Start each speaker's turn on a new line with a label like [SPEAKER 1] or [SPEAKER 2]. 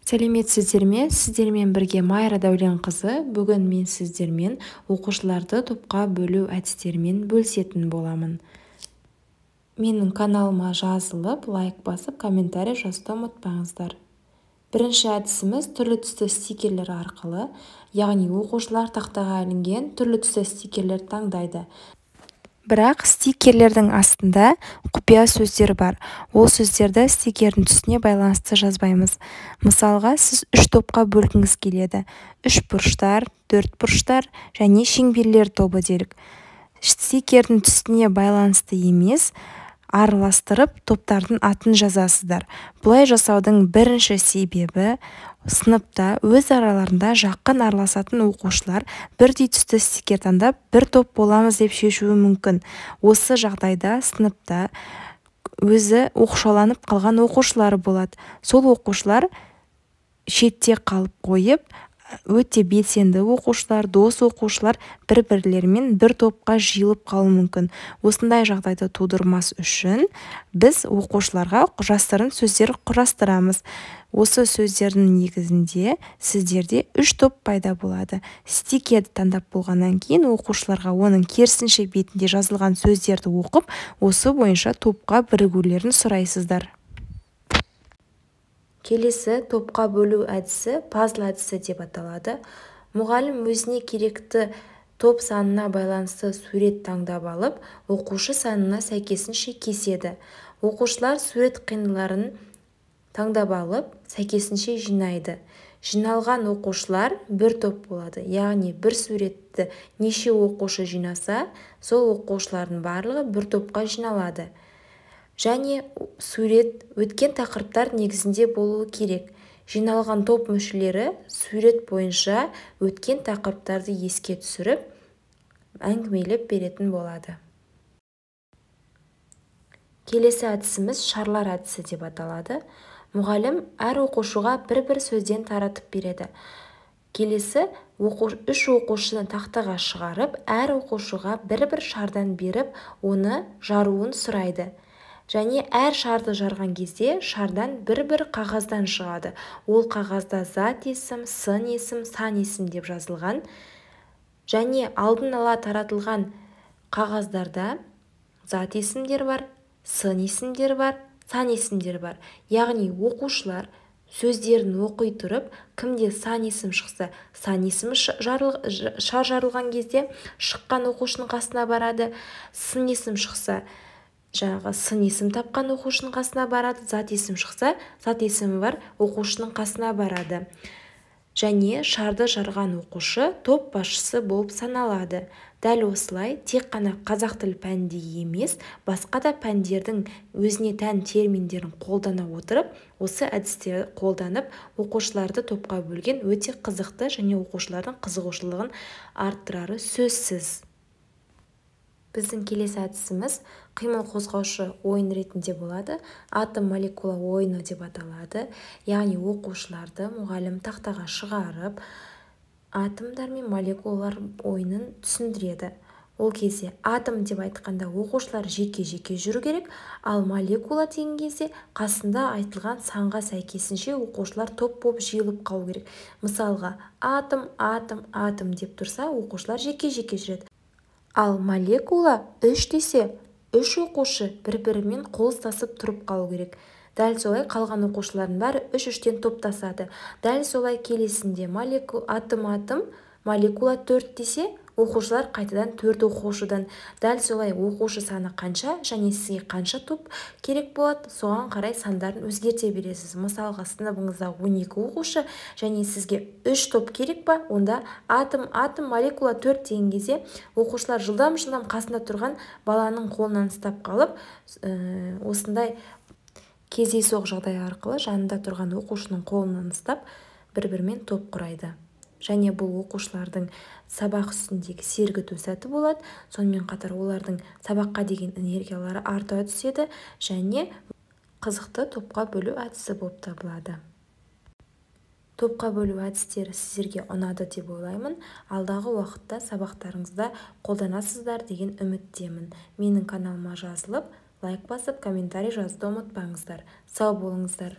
[SPEAKER 1] сәлеметсіздер ме? Сіздермен бірге Майра Дәуленқызы. Бүгін мен сіздермен оқушыларды топқа бөлу әдістерімен бөлісетін боламын. Менің каналыма жазылып, лайк басып, комментарий жазуды ұмытпаңыздар. Бірінші әдісіміз түрлі түсті стикерлер арқылы, яғни оқушылар тақтаға ілінген түрлі түсті стикерлер таңдайды. Бірақ стикерлердің астында құпия сөздер бар. Ол сөздерді стикердің түсіне байланысты жазбаймыз. Мысалға, сіз 3 топқа бөлгіңіз келеді. 3 бұрыштар, 4 бұрыштар және шеңберлер тобы делік. Стикердің түсіне байланысты емес, араластырып топтардың атын жазасыздар. Бұлай жасаудың бірінші себебі, сыныпта өз араларында жақын араласатын оқушылар бірдей түсті стикер таңдап бір топ боламыз деп шешуі мүмкін. Осы жағдайда сыныпта өзі оқшауланып қалған оқушылар болады. Сол оқушылар шетте қалып қойып, өте белсенді оқушылар, дос оқушылар бір-бірлерімен бір топқа жиылып қалуы мүмкін. Осындай жағдайды тудырмас үшін біз оқушыларға жасырын сөздер құрастырамыз. Осы сөздердің негізінде сіздерде 3 топ пайда болады. Стикерді таңдап болғаннан кейін оқушыларға оның керісінше бетінде жазылған сөздерді оқып, осы бойынша топқа бірігулерін сұрайсыздар. Келесі топқа бөлу әдісі пазл әдісі деп аталады. Мұғалім өзіне керекті топ санына байланысты сурет таңдап алып, оқушы санына сәйкесінше кеседі. Оқушылар сурет қиындыларын таңдап алып, сәйкесінше жинайды. Жиналған оқушылар бір топ болады, яғни бір суретті неше оқушы жинаса, сол оқушылардың барлығы бір топқа жиналады. Және сурет өткен тақырыптар негізінде болуы керек. Жиналған топ мүшелері сурет бойынша өткен тақырыптарды еске түсіріп, әңгімелеп беретін болады. Келесі әдісіміз шарлар әдісі деп аталады. Мұғалім әр оқушыға бір-бір сөзден таратып береді. Келесі 3 оқушыны тақтаға шығарып, әр оқушыға бір-бір шардан беріп, оны жаруын сұрайды. Және әр шарды жарған кезде шардан бір-бір қағаздан шығады. Ол қағазда зат есім, сын есім, сан есім деп жазылған. Және алдын ала таратылған қағаздарда зат есімдер бар, сын есімдер бар, сан есімдер бар. Яғни оқушылар сөздерін оқи тұрып, кімде сан есім шықса, сан есімі шар жарылған кезде шыққан оқушының қасына барады. Сын есім шықса, сын есім тапқан оқушының қасына барады. Зат есім шықса, зат есімі бар оқушының қасына барады. Және шарды жарған оқушы топ басшысы болып саналады. Дәл осылай тек қана қазақ тіл пәнінде емес, басқа да пәндердің өзіне тән терминдерін қолдана отырып, осы әдістерді қолданып, оқушыларды топқа бөлген өте қызықты және оқушылардың қызығушылығын арттырары сөзсіз. Біздің келесі әдісіміз қимыл қозғаушы ойын ретінде болады. Атом молекула ойыны деп аталады. Яғни оқушыларды мұғалім тақтаға шығарып, атомдар мен молекулалар ойынын түсіндіреді. Ол кезде атом деп айтқанда оқушылар жеке-жеке жүру керек, ал молекула деген кезде қасында айтылған санға сәйкесінше оқушылар топ болып жиылып қалу керек. Мысалға, атом, атом, атом деп тұрса, оқушылар жеке-жеке жүреді. Ал молекула 3 десе, 3 оқушы бір-бірімен қол ұстасып тұрып қалу керек. Дәл солай қалған оқушылардың бәрі 3-3-тен топтасады. Дәл солай келесінде атом, молекула 4 десе, оқушылар қайтадан 4 оқушыдан. Дәл солай оқушы саны қанша және сізге қанша топ керек болады, соған қарай сандарын өзгерте бересіз. Мысалға, сыныбыңызда 12 оқушы және сізге 3 топ керек ба, онда атом, молекула 4 деген кезде оқушылар жылдам-жылдам қасында тұрған баланың қолынан ұстап қалып, осындай кездейсоқ жағдай арқылы жанында тұрған оқушының қолынан ұстап, бір-бірімен топ құрайды. Және бұл оқушылардың сабақ үстіндегі сергіту сәті болады. Сонымен қатар олардың сабаққа деген энергиялары арта түседі және қызықты топқа бөлу әдісі болып табылады. Топқа бөлу әдістері сіздерге ұнады деп ойлаймын. Алдағы уақытта сабақтарыңызда қолданасыздар деген үміттемін. Менің каналыма жазылып, лайк басып, комментарий жазуды ұмытпаңыздар. Сау болыңыздар.